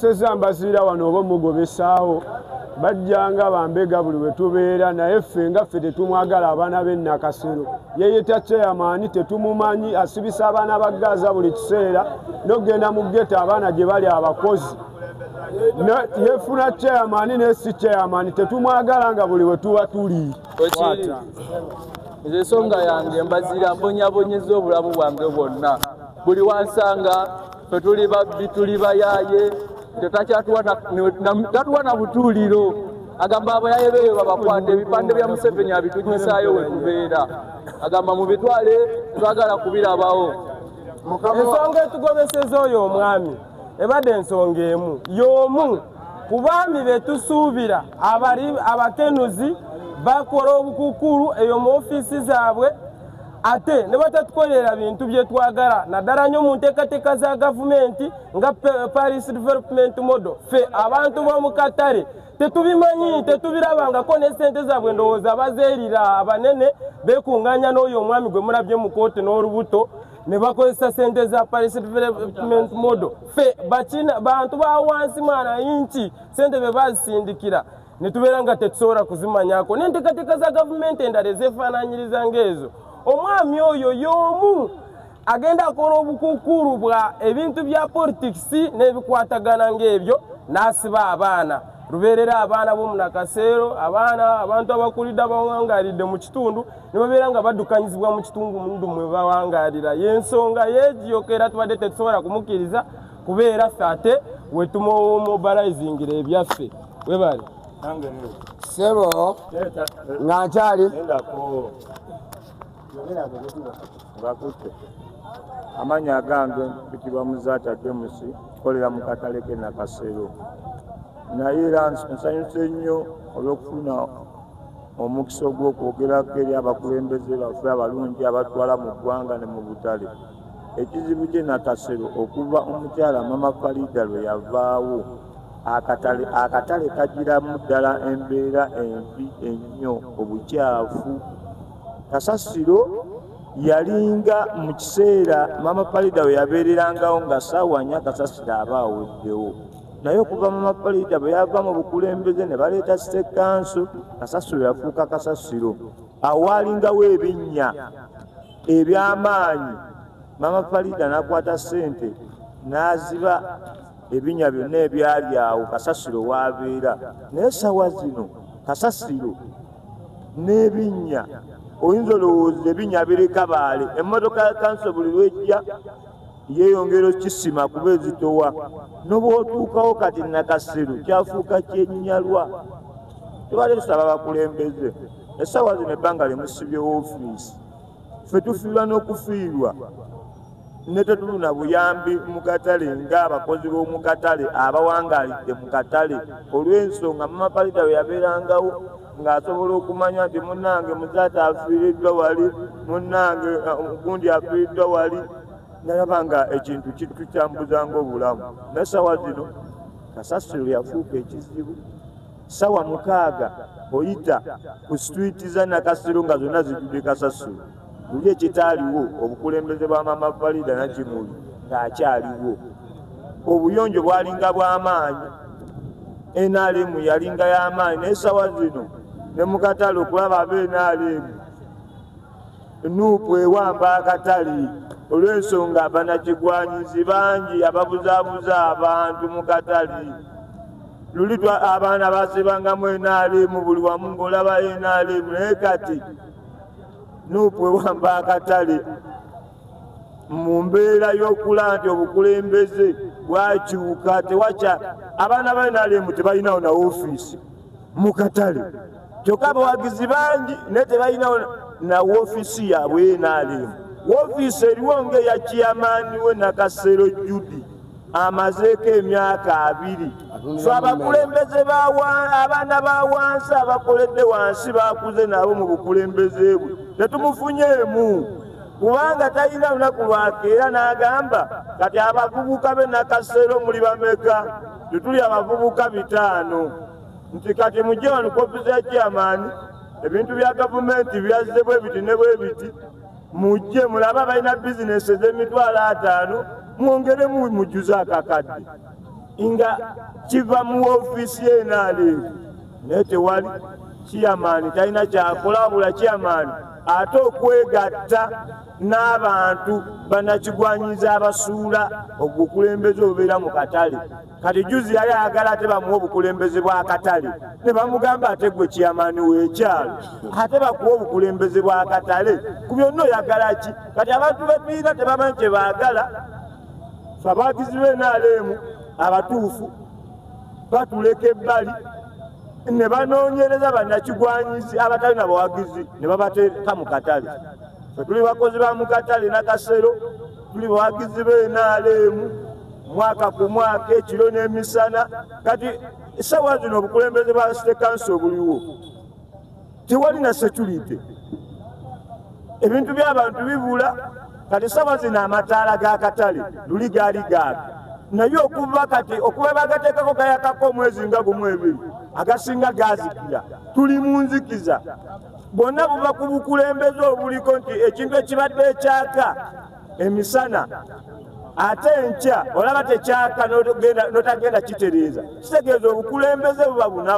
Sezambazira wano oba mugobesaawo bajjanga bambega buli we tubeera naye ffe nga ffe tetumwagala abaana b'e Nakasero. Yeeyita chairman tetumumanyi, asibisa abaana ba Gaza buli kiseera n'ogenda mu ghetto abaana gye bali abakozi. Yeefuna chairman ne si chairman tetumwagala nga buli we tuba tuli. Nze ensonga yange Mbazira mbonyabonyeza obulamu bwange bwonna. Buli wansanga ffe tuli babbi tuli bayaaye tatuwa na butuuliro. Agamba abayaye beeyo babakwate ebipande bya Museveni abitugisaayo we tubeera. Agamba mu bitwale twagala kubirabawo. Ensonga etugobeseza oyo omwami ebadde ensonga emu y'omu ku baami be tusuubira abakenuzi bakola obukukulu eyo mu ofiisi zaabwe ate ne batatukolera bintu bye twagala naddala nnyo mu nteekateeka za gavumenti nga Paris Development Model. Ffe abantu b'omu katale tetubimanyi tetubirabangako ne ssente zaabwe ndowooza bazeerira abanene beekunganya n'oyo omwami gwe mulabye mu kooti n'olubuto ne bakozesa ssente za Paris Development Model. Ffe bantu ba wansi mwana inchi ssente be bazisindikira ne tubeera nga tetusobola kuzimanyako n'enteekateeka za gavumenti endala ezeefaanaanyiriza ng'ezo. Omwami oyo y'omu agenda akola obukukulu bwa ebintu bya politikisi n'ebikwatagana ng'ebyo n'asiba abaana lubeerera abaana b'omu Nakasero abantu abakulidde abawangaalidde mu kitundu ne babeera nga baddukanyizibwa mu kitundu mwe bawangaalira. Y'ensonga yeegiyokera tubadde tetusobola kumukkiriza kubeera ffe ate we tumobilizingira ebyaffe. Webale Sebo nga nkyali amanya gange mpitibwa Muzaata James tukolera mu katale k'e Nakasero. Naye era nsanyuse nnyo olw'okufuna omukisa ogw'okwogerako eri abakulembeze baffe abalungi abatwala mu ggwanga ne mu butale. Ekizibu ky'e Nakasero okuva omukyala Mama Farida lwe yavaawo akatale kagiramu ddala embeera embi ennyo, obukyafu. Kasasiro yalinga mu kiseera Mama Farida we yabeererangawo nga ssaawa nnya Kasasiro aba aweddewo. Naye okuva Mama Farida bwe yava mu bukulembeze ne baleeta State Council, Kasasiro yafuuka Kasasiro. Awaalingawo ebinnya eby'amaanyi Mama Farida n'akwata ssente n'aziba ebinnya byonna ebyali awo Kasasiro w'abeera. Naye ssaawa zino Kasasiro n'ebinnya oyinza olowooza ebinnya bireka baale. Emmotoka ya kanso buli lwejja yeeyongera okisima kuba ezitowa. N'obwotuukawo kati Nakasero kyafuuka kyennyalwa. Tubadde tusaba abakulembeze essaawa zino ebbanga limusibyewo ofiisi. Ffe tufiirwa n'okufiirwa ne tetuluna buyambi mu katale ng'abakozi b'omu katale abawangaalidde mu katale olw'ensonga Mama Farida we yabeerangawo ng'asobola okumanya nti munnange Muzaata afiiriddwa wali, munnange gundi afiiriddwa wali. Nalaba nga ekintu kitukyambuzanga obulamu. Naye ssaawa zino Kasasiro yafuuka ekizibu. Ssaawa 6 oyita ku sitwiti za Nakasero nga zonna zijjudde Kasasiro. Luli ekitaaliwo obukulembeze bwa Mama Farida Nakimuli ng'akyaliwo. Obuyonjo bwalinga bw'amaanyi, NRM yalinga y'amaanyi. Naye ssaawa zino ne mu katale okulaba ab'NRM Nuupu ewamba akatale olw'ensonga abanakigwanyizi bangi ababuzaabuza abantu mu katale. Luli abaana basibangamu NRM buli wamu ng'olaba NRM. Naye kati Nuupu ewamba akatale mu mbeera y'okulaba nti obukulembeze bwakyuka. Abaana ba NRM tebalinawo na ofiisi mu katale, kyokka abawagizi bangi naye tebalinawo na ofiisi yaabwe NRM. Ofiisi eriwo ng'eya chairman we Nakasero Judy amazeeko emyaka 2. So abakulembeze abaana ba wansi abakoledde wansi bakuze nabo mu bukulembeze bwe tetumufunyeemu, kubanga talina lunaku lwakeera n'agamba kati abavubuka b'e Nakasero muli bameka? Tetuli abavubuka 5 nti kati mujje wano ku ofiisi ya chairman ebintu bya gavumenti byazze bwe biti ne bwe biti. Mujje mulabe abalina bizinesi ez'emitwalo 5 mwongere mujjuze akakadde. nga kiva mu ofiisi y'enaleevu naye tewali chairman talina kyakola wabula chairman ate okwegatta n'abantu banakigwanyiza abasuula obukulembeze obubeera mu katale. Kati juzi yali ayagala ate bamuwa obukulembeze bw'akatale ne bamugamba ate gwe chairman w'ekyalo ate bakuwa obukulembeze bw'akatale ku byonna oyagala ki? Kati abantu betuina tebamanyi kye baagala. Abawagizi b'enaleemu abatuufu batuleka ebbali ne banoonyereza bannakigwanyizi abatalina bawagizi ne babateeka mu katale. Tuli bakozi ba mu katale nakasero, tuli bawagizi b'enaleemu mwaka ku mwaka ekiro n'emisana. Kati essaawa zino obukulembeze bwa City Council buliwo, tewali na security, ebintu by'abantu bibula. Kati essaawa zino amataala g'akatale luli gaali gaaga naye okuva kati okuba bagateekako gayakako omwezi nga gumu ebiri agasinga gaazikira. Tuli mu nzikiza, bonna buva ku bukulembeze obuliko nti ekintu ekibadde ekyaka emisana ate enkya olaba tekyaka n'otagenda kitereeza. Kitegeeza obukulembeze buba buna